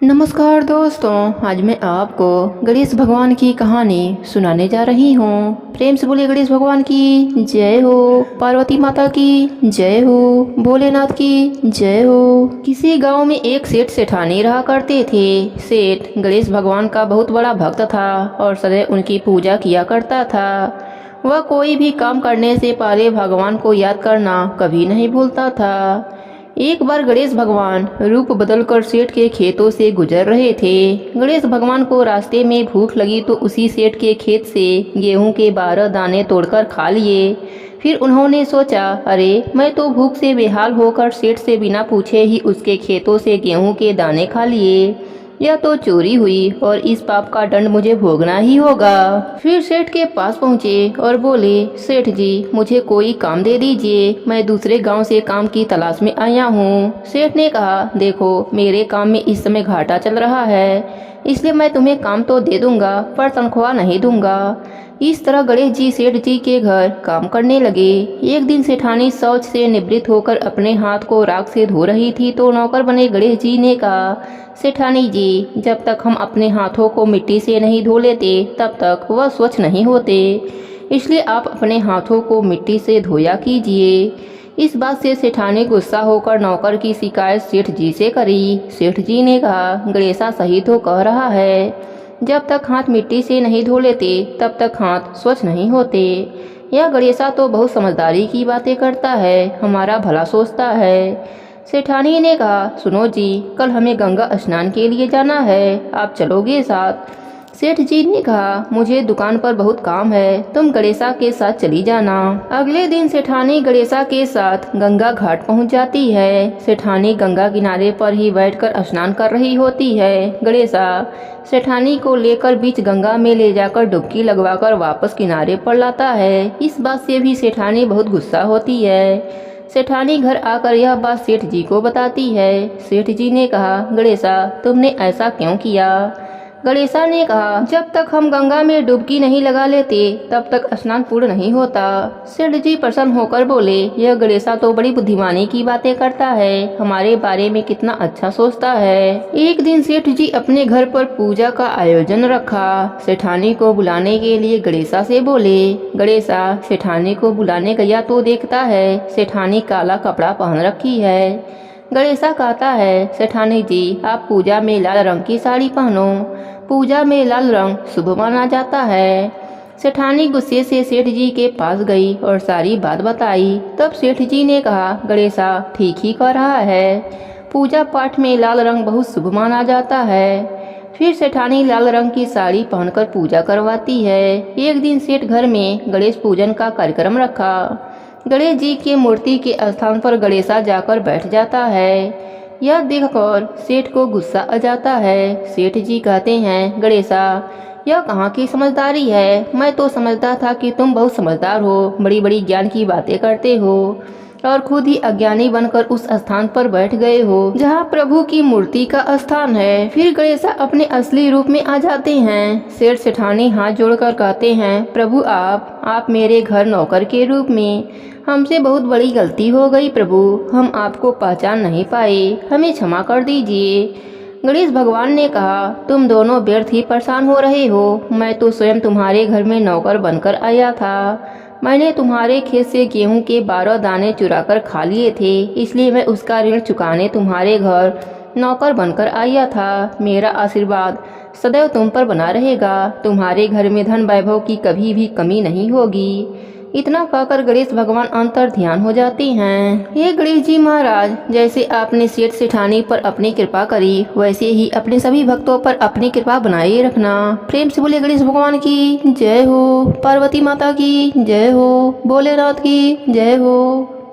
नमस्कार दोस्तों, आज मैं आपको गणेश भगवान की कहानी सुनाने जा रही हूँ। प्रेम से बोले गणेश भगवान की जय हो, पार्वती माता की जय हो, भोलेनाथ की जय हो। किसी गांव में एक सेठ सेठानी रहा करते थे। सेठ गणेश भगवान का बहुत बड़ा भक्त था और सदैव उनकी पूजा किया करता था। वह कोई भी काम करने से पहले भगवान को याद करना कभी नहीं भूलता था। एक बार गणेश भगवान रूप बदलकर सेठ के खेतों से गुजर रहे थे। गणेश भगवान को रास्ते में भूख लगी तो उसी सेठ के खेत से गेहूं के 12 दाने तोड़कर खा लिए। फिर उन्होंने सोचा, अरे मैं तो भूख से बेहाल होकर सेठ से बिना पूछे ही उसके खेतों से गेहूं के दाने खा लिए। यह तो चोरी हुई और इस पाप का दंड मुझे भोगना ही होगा। फिर सेठ के पास पहुँचे और बोले, सेठ जी मुझे कोई काम दे दीजिए, मैं दूसरे गांव से काम की तलाश में आया हूँ। सेठ ने कहा, देखो मेरे काम में इस समय घाटा चल रहा है, इसलिए मैं तुम्हें काम तो दे दूंगा पर तनख्वाह नहीं दूंगा। इस तरह गणेश जी सेठ जी के घर काम करने लगे। एक दिन सेठानी शौच से निवृत्त होकर अपने हाथ को राख से धो रही थी तो नौकर बने गणेश जी ने कहा, सेठानी जी जब तक हम अपने हाथों को मिट्टी से नहीं धो लेते तब तक वह स्वच्छ नहीं होते, इसलिए आप अपने हाथों को मिट्टी से धोया कीजिए। इस बात से सेठानी गुस्सा होकर नौकर की शिकायत सेठ जी से करी। सेठ जी ने कहा, गणेशा सही तो कह रहा है, जब तक हाथ मिट्टी से नहीं धो लेते तब तक हाथ स्वच्छ नहीं होते। यह गणेशा तो बहुत समझदारी की बातें करता है, हमारा भला सोचता है। सेठानी ने कहा, सुनो जी कल हमें गंगा स्नान के लिए जाना है, आप चलोगे साथ? सेठ जी ने कहा, मुझे दुकान पर बहुत काम है, तुम गणेशा के साथ चली जाना। अगले दिन सेठानी गणेशा के साथ गंगा घाट पहुंच जाती है। सेठानी गंगा किनारे पर ही बैठकर स्नान कर रही होती है। गणेशा सेठानी को लेकर बीच गंगा में ले जाकर डुबकी लगवाकर वापस किनारे पर लाता है। इस बात से भी सेठानी बहुत गुस्सा होती है। सेठानी घर आकर यह बात सेठ जी को बताती है। सेठ जी ने कहा, गणेशा तुमने ऐसा क्यों किया? गणेशा ने कहा, जब तक हम गंगा में डुबकी नहीं लगा लेते तब तक स्नान पूर्ण नहीं होता। सेठ जी प्रसन्न होकर बोले, यह गणेशा तो बड़ी बुद्धिमानी की बातें करता है, हमारे बारे में कितना अच्छा सोचता है। एक दिन सेठ जी अपने घर पर पूजा का आयोजन रखा। सेठानी को बुलाने के लिए गणेशा से बोले। गणेशा सेठानी को बुलाने गया तो देखता है सेठानी काला कपड़ा पहन रखी है। गणेशा कहता है, सेठानी जी आप पूजा में लाल रंग की साड़ी पहनो, पूजा में लाल रंग शुभ माना जाता है। सेठानी गुस्से से सेठ जी के पास गई और सारी बात बताई। तब सेठ जी ने कहा, गणेशा ठीक ही कह रहा है, पूजा पाठ में लाल रंग बहुत शुभ माना जाता है। फिर सेठानी लाल रंग की साड़ी पहनकर पूजा करवाती है। एक दिन सेठ घर में गणेश पूजन का कार्यक्रम रखा। गणेश जी की मूर्ति के स्थान पर गणेशा जाकर बैठ जाता है। यह देखकर सेठ को गुस्सा आ जाता है। सेठ जी कहते हैं, गणेशा यह कहाँ की समझदारी है, मैं तो समझता था कि तुम बहुत समझदार हो, बड़ी बड़ी ज्ञान की बातें करते हो और खुद ही अज्ञानी बनकर उस स्थान पर बैठ गए हो जहाँ प्रभु की मूर्ति का स्थान है। फिर गणेशा अपने असली रूप में आ जाते हैं। सेठ सेठानी हाथ जोड़कर कहते हैं, प्रभु आप मेरे घर नौकर के रूप में, हमसे बहुत बड़ी गलती हो गई प्रभु, हम आपको पहचान नहीं पाए, हमें क्षमा कर दीजिए। गणेश भगवान ने कहा, तुम दोनों व्यर्थ ही परेशान हो रहे हो, मैं तो स्वयं तुम्हारे घर में नौकर बनकर आया था। मैंने तुम्हारे खेत से गेहूं के 12 दाने चुराकर खा लिए थे, इसलिए मैं उसका ऋण चुकाने तुम्हारे घर नौकर बनकर आया था। मेरा आशीर्वाद सदैव तुम पर बना रहेगा, तुम्हारे घर में धन वैभव की कभी भी कमी नहीं होगी। इतना कहकर गणेश भगवान अंतर ध्यान हो जाते हैं। हे गणेश जी महाराज, जैसे आपने सेठ सेठानी पर अपनी कृपा करी वैसे ही अपने सभी भक्तों पर अपनी कृपा बनाए रखना। प्रेम से बोले गणेश भगवान की जय हो, पार्वती माता की जय हो, भोलेनाथ की जय हो।